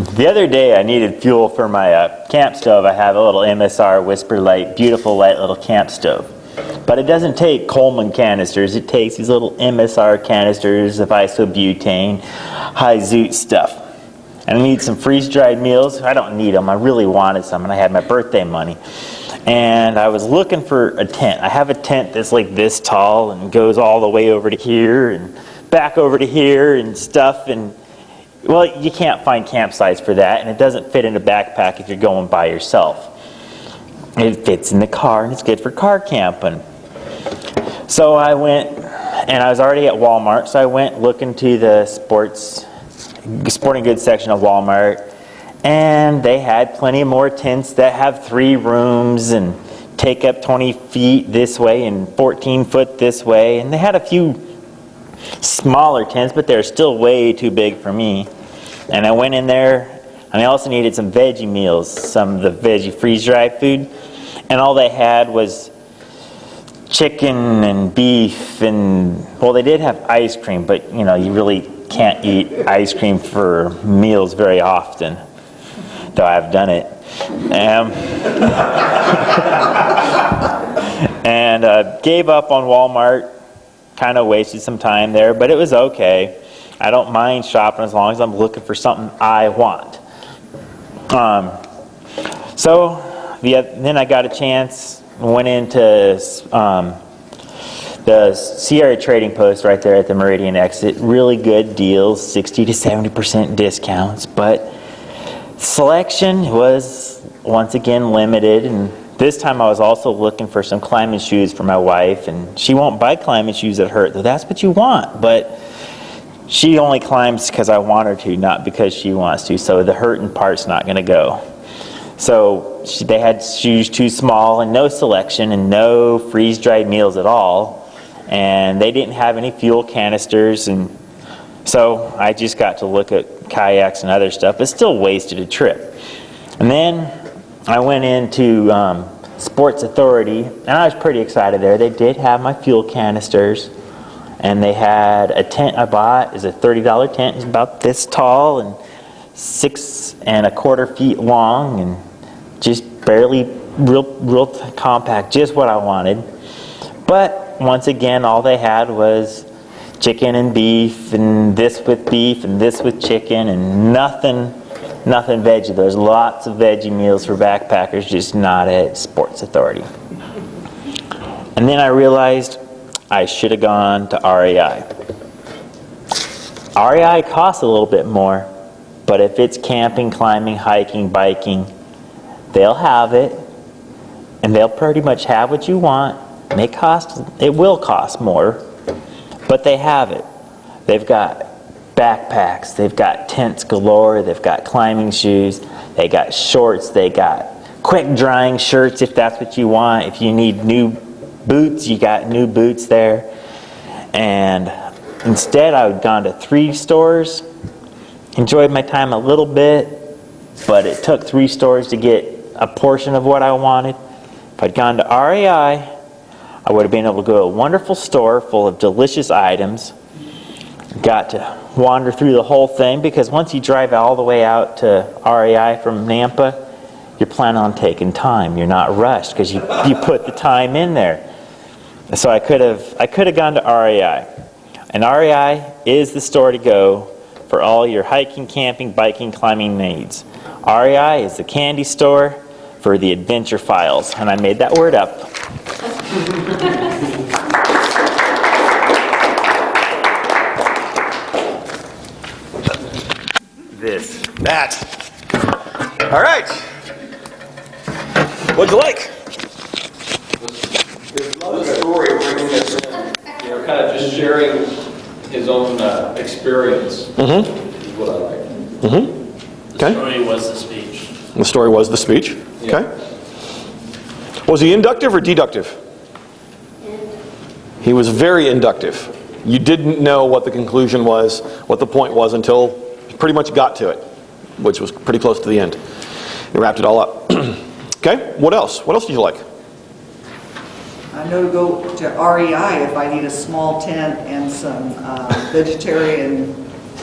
The other day I needed fuel for my camp stove. I have a little MSR Whisper Light, beautiful light little camp stove. But it doesn't take Coleman canisters, it takes these little MSR canisters of isobutane, high zoot stuff. And I need some freeze-dried meals. I don't need them, I really wanted some, and I had my birthday money. And I was looking for a tent. I have a tent that's like this tall and goes all the way over to here and back over to here and stuff. And well, you can't find campsites for that, and it doesn't fit in a backpack if you're going by yourself. It fits in the car, and it's good for car camping. So I went, and I was already at Walmart, so I went looking to the sporting goods section of Walmart, and they had plenty more tents that have 3 rooms and take up 20 feet this way and 14 foot this way. And they had a few smaller tents, but they're still way too big for me. And I went in there, and I also needed some veggie meals, some of the veggie freeze-dried food. And all they had was chicken and beef and, well, they did have ice cream, but you know, you really can't eat ice cream for meals very often, though I've done it. And gave up on Walmart, kind of wasted some time there, but it was okay. I don't mind shopping as long as I'm looking for something I want. Then I got a chance, went into the Sierra Trading Post right there at the Meridian exit. Really good deals, 60 to 70% discounts, but selection was once again limited. And this time I was also looking for some climbing shoes for my wife, and she won't buy climbing shoes that hurt, though that's what you want. But she only climbs because I want her to, not because she wants to, so the hurting part's not going to go. So they had shoes too small and no selection and no freeze-dried meals at all. And they didn't have any fuel canisters, and so I just got to look at kayaks and other stuff, but still wasted a trip. And then I went into Sports Authority, and I was pretty excited there. They did have my fuel canisters, and they had a tent I bought. It's a $30 tent. It's about this tall and 6 1/4 feet long, and just barely real compact, just what I wanted. But once again, all they had was chicken and beef, and this with beef, and this with chicken, and nothing veggie. There's lots of veggie meals for backpackers, just not at Sports Authority. And then I realized I should have gone to REI. REI costs a little bit more, but if it's camping, climbing, hiking, biking, they'll have it, and they'll pretty much have what you want. It will cost more, but they have it. They've got backpacks, they've got tents galore, they've got climbing shoes, they got shorts, they got quick drying shirts if that's what you want. If you need new boots, you got new boots there. And instead I had gone to 3 stores, enjoyed my time a little bit, but it took 3 stores to get a portion of what I wanted. If I'd gone to REI, I would have been able to go to a wonderful store full of delicious items. Got to wander through the whole thing, because once you drive all the way out to REI from Nampa, you're planning on taking time. You're not rushed because you put the time in there. So I could have gone to REI. And REI is the store to go for all your hiking, camping, biking, climbing needs. REI is the candy store for the adventure files. And I made that word up. That. All right. What'd you like? Love the story, bringing this in, kind of just sharing his own experience is what I like. Okay. The story was the speech. The story was the speech. Yeah. Okay. Was he inductive or deductive? He was very inductive. You didn't know what the conclusion was, what the point was, until you pretty much got to it, which was pretty close to the end. He wrapped it all up. Okay, what else? What else did you like? I know to go to REI if I need a small tent and some vegetarian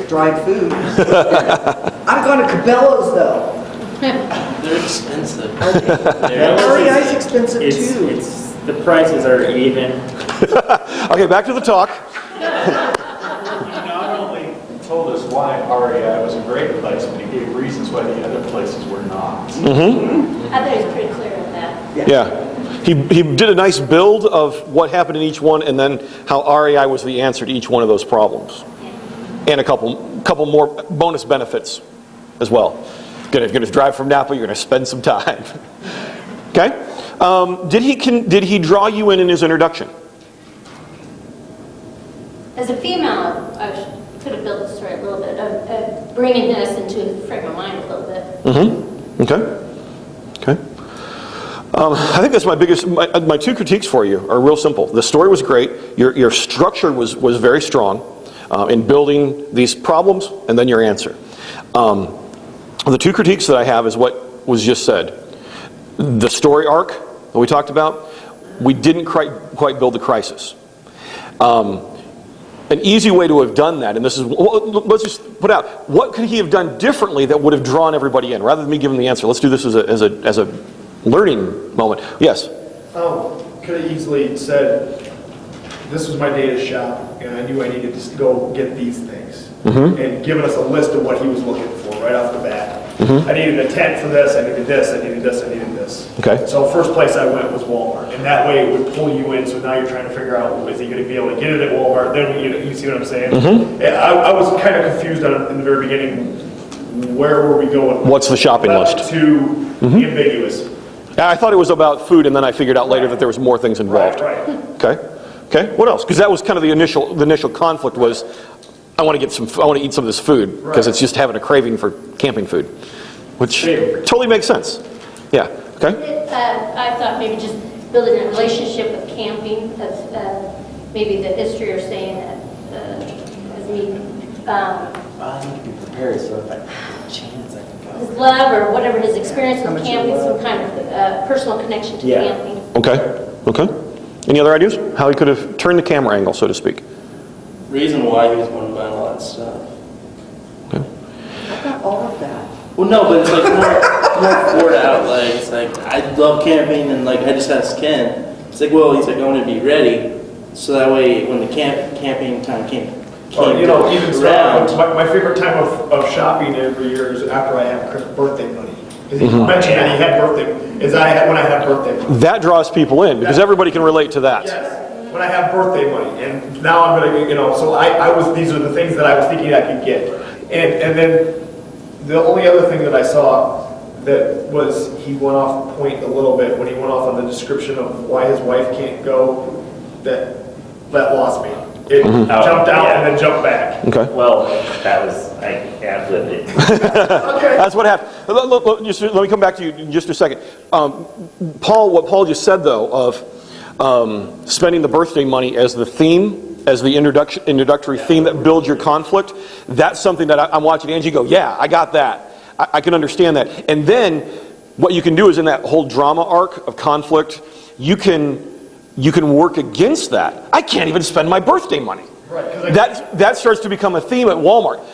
dried food. I'm going to Cabela's though. They're expensive. REI's expensive too. The prices are even. Okay, back to the talk. He not only told us why REI was a great place, but he gave reasons why the other places were not. I thought he was pretty clear on that. Yeah. He did a nice build of what happened in each one, and then how REI was the answer to each one of those problems. And a couple more bonus benefits as well. You're going to drive from Napa, you're going to spend some time. Okay? Did he draw you in his introduction? As a female, could have built the story a little bit of bringing this into the frame of mind a little bit. Okay. I think that's my two critiques for you are real simple. The story was great. Your structure was very strong in building these problems and then your answer. The two critiques that I have is what was just said. The story arc that we talked about, we didn't quite build the crisis. An easy way to have done that, and this is, let's just put out, what could he have done differently that would have drawn everybody in? Rather than me giving the answer, let's do this as a learning moment. Yes? Could have easily said, this was my day to shop, and I knew I needed to go get these things. And given us a list of what he was looking for right off the bat. I needed a tent for this, I needed this, I needed this, I needed this. Okay. So first place I went was Walmart, and that way it would pull you in, so now you're trying to figure out, is he going to be able to get it at Walmart? Then you see what I'm saying? I was kind of confused in the very beginning, where were we going? What's the shopping list? Too ambiguous. I thought it was about food, and then I figured out later that there was more things involved. Right. Okay. What else? Because that was kind of the initial conflict was, I want to eat some of this food because it's just having a craving for camping food, which totally makes sense. Yeah. Okay. I thought maybe just building a relationship with camping, maybe the history or saying that as me. I need to be prepared, so if I have a chance, I can go. His love or whatever his experience with camping, some kind of personal connection to camping. Okay. Any other ideas? How he could have turned the camera angle, so to speak? Reason why he was going to buy a lot of stuff. Okay. I got all of that. Well, no, but it's like more forward out. Like, it's like, I love camping, and like, I just asked Ken. It's like, well, he's like, I want to be ready, so that way when the camping time came Even around. my favorite time of shopping every year is after I have Chris' birthday money. Because he mentioned that he had birthday, when I have birthday money. That draws people in because everybody can relate to that. Yes, when I have birthday money, and now I'm gonna, so these are the things that I was thinking I could get. And then the only other thing that I saw that was, he went off point a little bit when he went off on the description of why his wife can't go, that lost me. It jumped out and then jumped back. Okay. Well, that was, I lived it. Okay. That's what happened. Look, let me come back to you in just a second. What Paul just said, though, of spending the birthday money as the theme, as the introductory theme that builds your conflict, that's something that I'm watching Angie go, yeah, I got that. I can understand that. And then what you can do is in that whole drama arc of conflict, you can work against that. I can't even spend my birthday money. Right, that starts to become a theme at Walmart.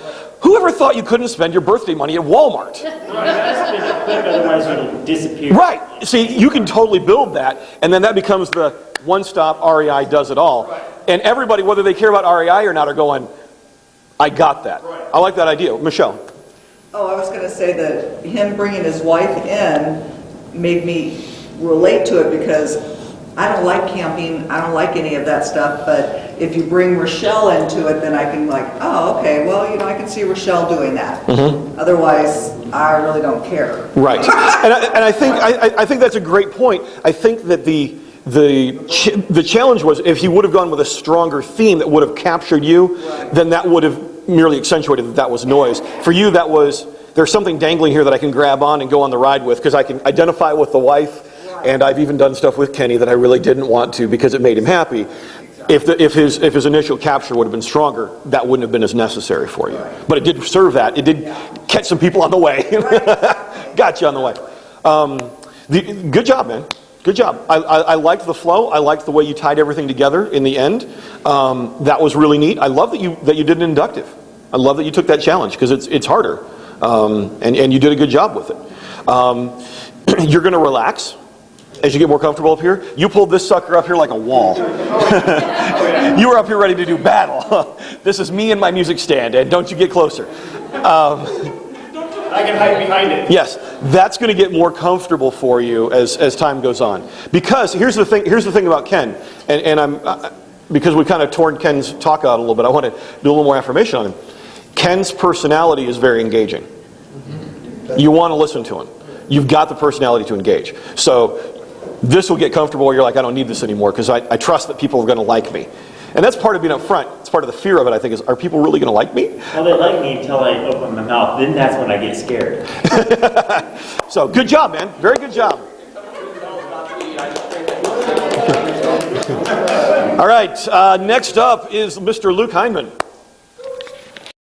Whoever thought you couldn't spend your birthday money at Walmart? Otherwise, it'll disappear. Right. See, you can totally build that, and then that becomes the one-stop REI does it all. Right. And everybody, whether they care about REI or not, are going, I got that. Right. I like that idea. Michelle. Oh, I was going to say that him bringing his wife in made me relate to it because I don't like camping, I don't like any of that stuff, but if you bring Rochelle into it, then I can oh, okay, well, I can see Rochelle doing that. Otherwise, I really don't care. Right. and I think that's a great point. I think that the challenge was if he would have gone with a stronger theme that would have captured you, then that would have merely accentuated that was noise. For you, that was, there's something dangling here that I can grab on and go on the ride with because I can identify with the wife. And I've even done stuff with Kenny that I really didn't want to because it made him happy. If his initial capture would have been stronger, that wouldn't have been as necessary for you. But it did serve that. It did catch some people on the way. Got you on the way. Good job, man. Good job. I liked the flow. I liked the way you tied everything together in the end. That was really neat. I love that you did an inductive. I love that you took that challenge because it's harder, and you did a good job with it. You're going to relax as you get more comfortable up here. You pulled this sucker up here like a wall. You were up here ready to do battle. This is me and my music stand, and don't you get closer. I can hide behind it. Yes, that's going to get more comfortable for you as time goes on. Because here's the thing about Ken, and I'm because we kind of torn Ken's talk out a little bit. I want to do a little more affirmation on him. Ken's personality is very engaging. You want to listen to him. You've got the personality to engage. So this will get comfortable. You're like, I don't need this anymore because I trust that people are going to like me. And that's part of being up front. It's part of the fear of it, I think, is are people really going to like me? Well, they like me until I open my mouth. Then that's when I get scared. So good job, man. Very good job. All right. Next up is Mr. Luke Heinman.